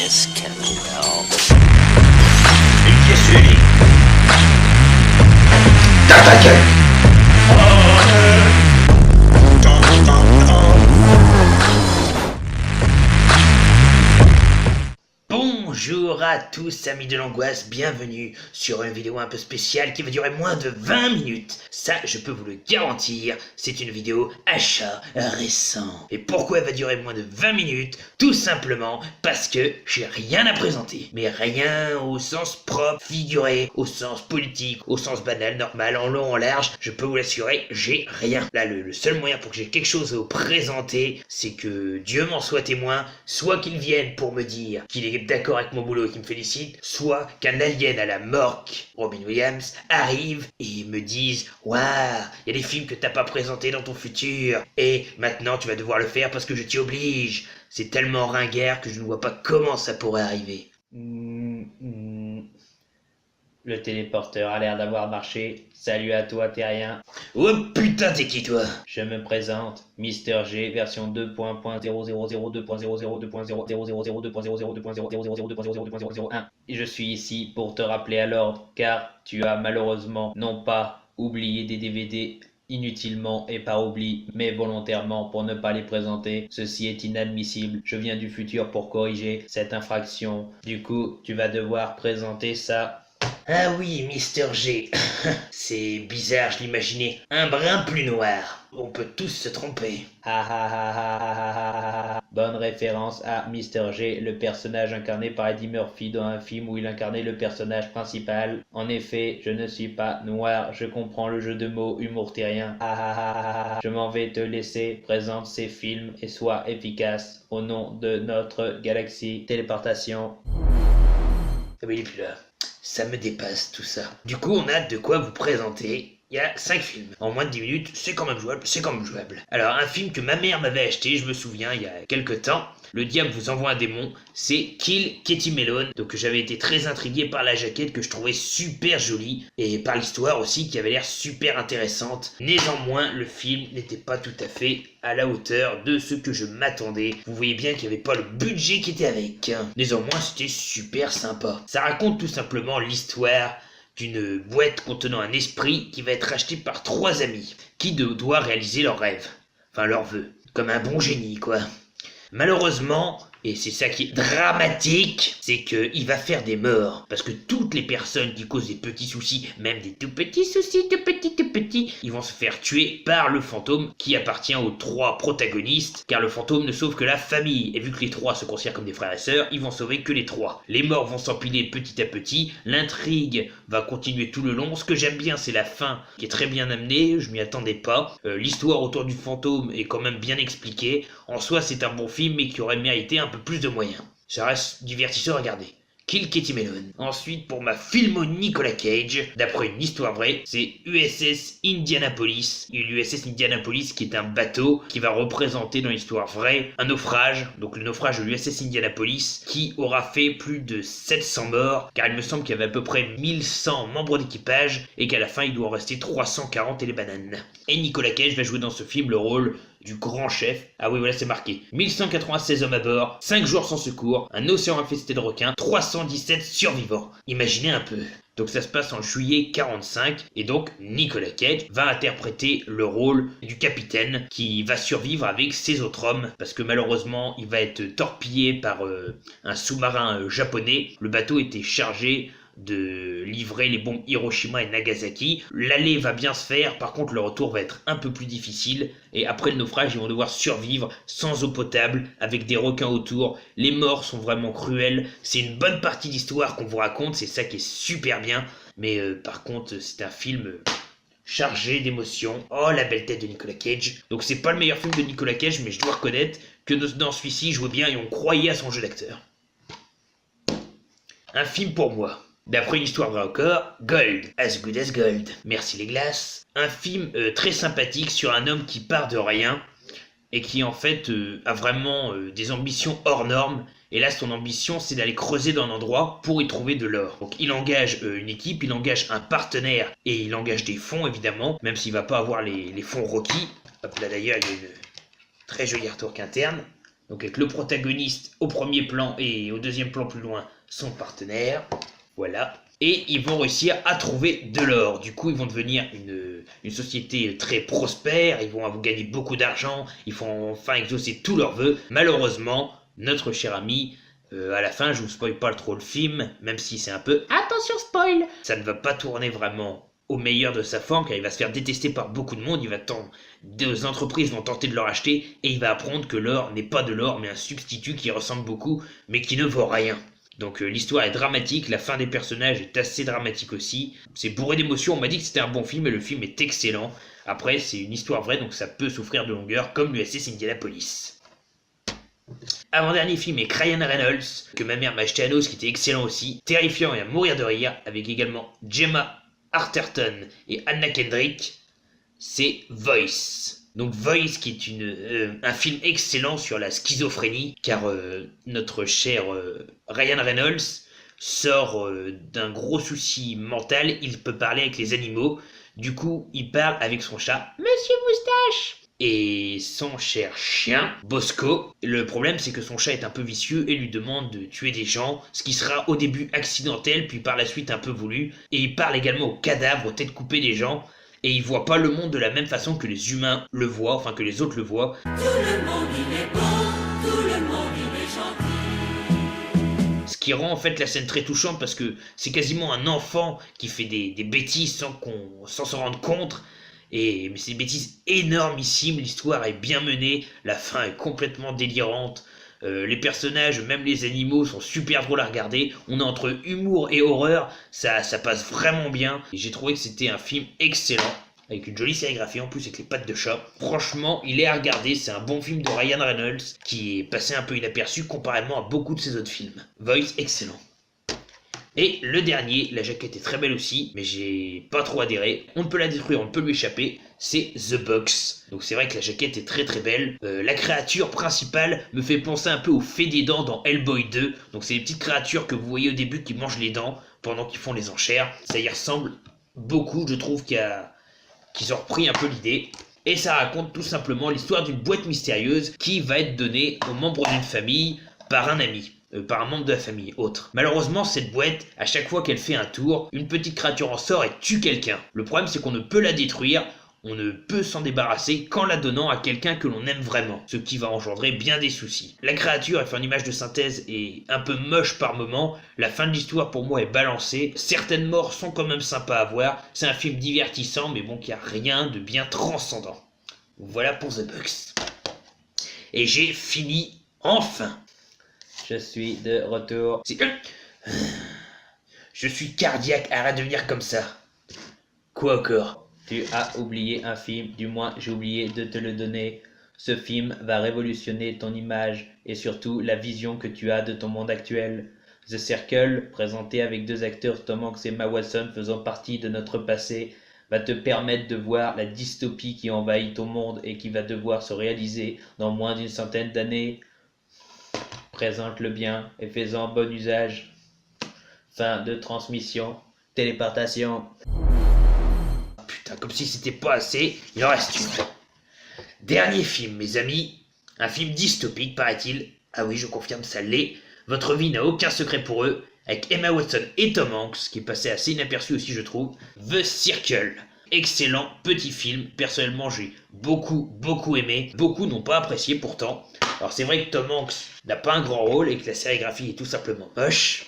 This can help. Une pièce unique. Dans ta gueule. Bonjour à tous amis de l'angoisse, bienvenue sur une vidéo un peu spéciale qui va durer moins de 20 minutes. Ça, je peux vous le garantir, c'est une vidéo achat récent. Et pourquoi elle va durer moins de 20 minutes? Tout simplement parce que j'ai rien à présenter. Mais rien au sens propre, figuré, au sens politique, au sens banal, normal, en long, en large. Je peux vous l'assurer, j'ai rien. Là, le seul moyen pour que j'ai quelque chose à vous présenter, c'est que Dieu m'en soit témoin, soit qu'il vienne pour me dire qu'il est d'accord avec mon boulot et qu'il me félicite, soit qu'un alien à la morgue, Robin Williams, arrive et me dise « Waouh, il y a des films que t'as pas présentés dans ton futur, et maintenant tu vas devoir le faire parce que je t'y oblige. » C'est tellement ringard que je ne vois pas comment ça pourrait arriver. Le téléporteur a l'air d'avoir marché. Salut à toi, terrien. Oh putain, t'es qui toi? Je me présente, Mister G, version 2.000.2.0.0.0.0.0.0.0.0.0.0.0.0.0.0.0.0.0.1. Et je suis ici pour te rappeler à l'ordre, car tu as malheureusement non pas oublié des DVD inutilement et par oubli, mais volontairement pour ne pas les présenter. Ceci est inadmissible. Je viens du futur pour corriger cette infraction. Du coup, tu vas devoir présenter ça. Ah oui, Mister G. C'est bizarre, je l'imaginais un brin plus noir. On peut tous se tromper. Bonne référence à Mister G, le personnage incarné par Eddie Murphy dans un film où il incarnait le personnage principal. En effet, je ne suis pas noir, je comprends le jeu de mots, humour terrien. Je m'en vais te laisser, présente ces films et sois efficace au nom de notre galaxie. Téléportation. Ah oui, il est plus là. Ça me dépasse tout ça. Du coup, on a de quoi vous présenter. Il y a 5 films. En moins de 10 minutes, c'est quand même jouable, c'est quand même jouable. Alors, un film que ma mère m'avait acheté, je me souviens, il y a quelques temps, Le diable vous envoie un démon, c'est Kill Katie Melon. Donc j'avais été très intrigué par la jaquette que je trouvais super jolie, et par l'histoire aussi qui avait l'air super intéressante. Néanmoins, le film n'était pas tout à fait à la hauteur de ce que je m'attendais. Vous voyez bien qu'il n'y avait pas le budget qui était avec. Néanmoins, c'était super sympa. Ça raconte tout simplement l'histoire d'une boîte contenant un esprit qui va être acheté par 3 amis qui doivent réaliser leurs rêves, enfin leurs vœux, comme un bon génie quoi. Malheureusement, et c'est ça qui est dramatique, c'est qu'il va faire des morts, parce que toutes les personnes qui causent des petits soucis, même des tout petits soucis, tout petits, ils vont se faire tuer par le fantôme qui appartient aux 3 protagonistes, car le fantôme ne sauve que la famille, et vu que les 3 se considèrent comme des frères et sœurs, ils vont sauver que les 3. Les morts vont s'empiler petit à petit, l'intrigue va continuer tout le long. Ce que j'aime bien, c'est la fin qui est très bien amenée, je m'y attendais pas. L'histoire autour du fantôme est quand même bien expliquée. En soi, c'est un bon film, mais qui aurait mérité un peu plus de moyens. Ça reste divertissant à regarder. Kill Katie Melon. Ensuite, pour ma filmo Nicolas Cage, d'après une histoire vraie, c'est USS Indianapolis. L'USS Indianapolis qui est un bateau qui va représenter dans l'histoire vraie un naufrage, donc le naufrage de l'USS Indianapolis, qui aura fait plus de 700 morts, car il me semble qu'il y avait à peu près 1100 membres d'équipage, et qu'à la fin il doit en rester 340 et les bananes. Et Nicolas Cage va jouer dans ce film le rôle du grand chef. Ah oui, voilà, c'est marqué. 1196 hommes à bord, 5 jours sans secours, un océan infesté de requins, 317 survivants. Imaginez un peu. Donc ça se passe en juillet 45, et donc Nicolas Cage va interpréter le rôle du capitaine qui va survivre avec ses autres hommes, parce que malheureusement il va être torpillé par un sous-marin japonais. Le bateau était chargé de livrer les bombes Hiroshima et Nagasaki. L'aller va bien se faire, par contre le retour va être un peu plus difficile, et après le naufrage ils vont devoir survivre sans eau potable, avec des requins autour. Les morts sont vraiment cruels, c'est une bonne partie d'histoire qu'on vous raconte, c'est ça qui est super bien, mais par contre c'est un film chargé d'émotions. Oh la belle tête de Nicolas Cage. Donc c'est pas le meilleur film de Nicolas Cage, mais je dois reconnaître que dans celui-ci il jouait bien et on croyait à son jeu d'acteur. Un film pour moi. D'après une histoire vraie encore, Gold, As Good As Gold. Merci les glaces. Un film très sympathique sur un homme qui part de rien et qui en fait a vraiment des ambitions hors normes. Et là, son ambition, c'est d'aller creuser dans un endroit pour y trouver de l'or. Donc il engage une équipe, il engage un partenaire et il engage des fonds évidemment, même s'il va pas avoir les fonds requis. Hop là d'ailleurs, il y a une très jolie artwork interne. Donc avec le protagoniste au premier plan et au deuxième plan plus loin, son partenaire. Voilà. Et ils vont réussir à trouver de l'or. Du coup, ils vont devenir une société très prospère, ils vont gagner beaucoup d'argent, ils vont enfin exaucer tous leurs vœux. Malheureusement, notre cher ami, à la fin, je vous spoil pas trop le film, même si c'est un peu attention spoil, ça ne va pas tourner vraiment au meilleur de sa forme, car il va se faire détester par beaucoup de monde, deux entreprises vont tenter de le racheter, et il va apprendre que l'or n'est pas de l'or, mais un substitut qui ressemble beaucoup, mais qui ne vaut rien. Donc l'histoire est dramatique, la fin des personnages est assez dramatique aussi. C'est bourré d'émotions, on m'a dit que c'était un bon film et le film est excellent. Après c'est une histoire vraie donc ça peut souffrir de longueur comme l'USS Indianapolis. Avant-dernier film est Ryan Reynolds, que ma mère m'a acheté à Noces qui était excellent aussi. Terrifiant et à mourir de rire, avec également Gemma Arterton et Anna Kendrick. C'est Voice. Donc Voice qui est un film excellent sur la schizophrénie, car notre cher Ryan Reynolds sort d'un gros souci mental, il peut parler avec les animaux, du coup il parle avec son chat, Monsieur Moustache, et son cher chien, Bosco. Le problème c'est que son chat est un peu vicieux et lui demande de tuer des gens, ce qui sera au début accidentel, puis par la suite un peu voulu, et il parle également aux cadavres, aux têtes coupées des gens, et il voit pas le monde de la même façon que les humains le voient, enfin que les autres le voient. Tout le monde il est bon, tout le monde il est gentil. Ce qui rend en fait la scène très touchante parce que c'est quasiment un enfant qui fait des bêtises sans s'en rendre compte. Mais c'est des bêtises énormissimes, l'histoire est bien menée, la fin est complètement délirante. Les personnages, même les animaux, sont super drôles à regarder. On est entre humour et horreur, ça passe vraiment bien. Et j'ai trouvé que c'était un film excellent, avec une jolie sérigraphie en plus avec les pattes de chat. Franchement, il est à regarder, c'est un bon film de Ryan Reynolds, qui est passé un peu inaperçu comparément à beaucoup de ses autres films. Voice, excellent. Et le dernier, la jaquette est très belle aussi, mais j'ai pas trop adhéré. On ne peut la détruire, on ne peut lui échapper. C'est The Box. Donc c'est vrai que la jaquette est très très belle. La créature principale me fait penser un peu au fait des dents dans Hellboy 2. Donc c'est les petites créatures que vous voyez au début qui mangent les dents pendant qu'ils font les enchères. Ça y ressemble beaucoup, je trouve qu'ils ont repris un peu l'idée. Et ça raconte tout simplement l'histoire d'une boîte mystérieuse qui va être donnée aux membres d'une famille par un ami. Par un membre de la famille, autre. Malheureusement, cette boîte, à chaque fois qu'elle fait un tour, une petite créature en sort et tue quelqu'un. Le problème, c'est qu'on ne peut la détruire, on ne peut s'en débarrasser qu'en la donnant à quelqu'un que l'on aime vraiment, ce qui va engendrer bien des soucis. La créature, elle fait une image de synthèse et un peu moche par moment, la fin de l'histoire pour moi est balancée, certaines morts sont quand même sympas à voir, c'est un film divertissant, mais bon, qui a rien de bien transcendant. Voilà pour The Box. Et j'ai fini, enfin. Je suis de retour. Je suis cardiaque, arrête de venir comme ça. Quoi encore? Tu as oublié un film, du moins j'ai oublié de te le donner. Ce film va révolutionner ton image et surtout la vision que tu as de ton monde actuel. The Circle, présenté avec deux acteurs Tom Hanks et Emma Watson faisant partie de notre passé, va te permettre de voir la dystopie qui envahit ton monde et qui va devoir se réaliser dans moins d'une centaine d'années. Présente-le bien et fais-en bon usage. Fin de transmission. Téléportation. Putain, comme si c'était pas assez, il en reste une. Dernier film, mes amis. Un film dystopique, paraît-il. Ah oui, je confirme, ça l'est. Votre vie n'a aucun secret pour eux. Avec Emma Watson et Tom Hanks, qui est passé assez inaperçu aussi, je trouve. The Circle. Excellent petit film. Personnellement, j'ai beaucoup aimé. Beaucoup n'ont pas apprécié pourtant. Alors c'est vrai que Tom Hanks n'a pas un grand rôle et que la sérigraphie est tout simplement moche.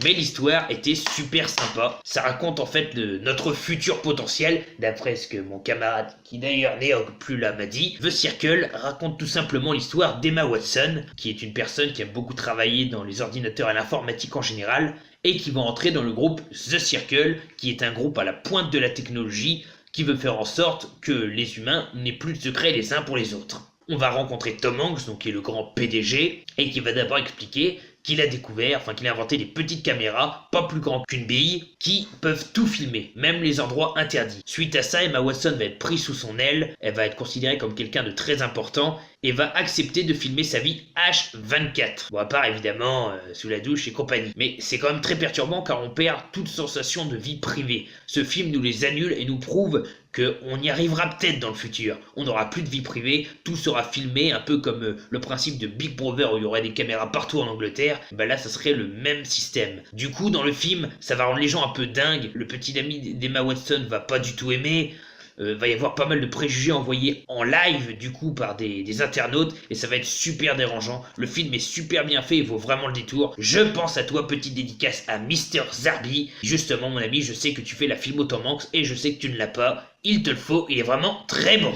Mais l'histoire était super sympa. Ça raconte en fait notre futur potentiel, d'après ce que mon camarade, qui d'ailleurs n'est plus là, m'a dit. The Circle raconte tout simplement l'histoire d'Emma Watson, qui est une personne qui a beaucoup travaillé dans les ordinateurs et l'informatique en général, et qui va entrer dans le groupe The Circle, qui est un groupe à la pointe de la technologie, qui veut faire en sorte que les humains n'aient plus de secrets les uns pour les autres. On va rencontrer Tom Hanks, donc qui est le grand PDG, et qui va d'abord expliquer qu'il a qu'il a inventé des petites caméras, pas plus grandes qu'une bille, qui peuvent tout filmer, même les endroits interdits. Suite à ça, Emma Watson va être prise sous son aile, elle va être considérée comme quelqu'un de très important, et va accepter de filmer sa vie H24. Bon, à part évidemment sous la douche et compagnie. Mais c'est quand même très perturbant car on perd toute sensation de vie privée. Ce film nous les annule et nous prouve qu'on y arrivera peut-être dans le futur. On n'aura plus de vie privée, tout sera filmé, un peu comme le principe de Big Brother où il y aurait des caméras partout en Angleterre. Bah là, ça serait le même système. Du coup, dans le film, ça va rendre les gens un peu dingues. Le petit ami d'Emma Watson va pas du tout aimer. Va y avoir pas mal de préjugés envoyés en live du coup par des internautes et ça va être super dérangeant. Le film est super bien fait, il vaut vraiment le détour. Je pense à toi, petite dédicace à Mister Zarbi. Justement mon ami, je sais que tu fais la film Tom Hanks et je sais que tu ne l'as pas. Il te le faut, il est vraiment très bon.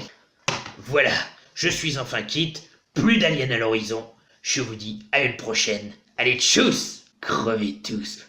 Voilà, je suis enfin quitte. Plus d'aliens à l'horizon. Je vous dis à une prochaine. Allez, tchuss! Crevez tous.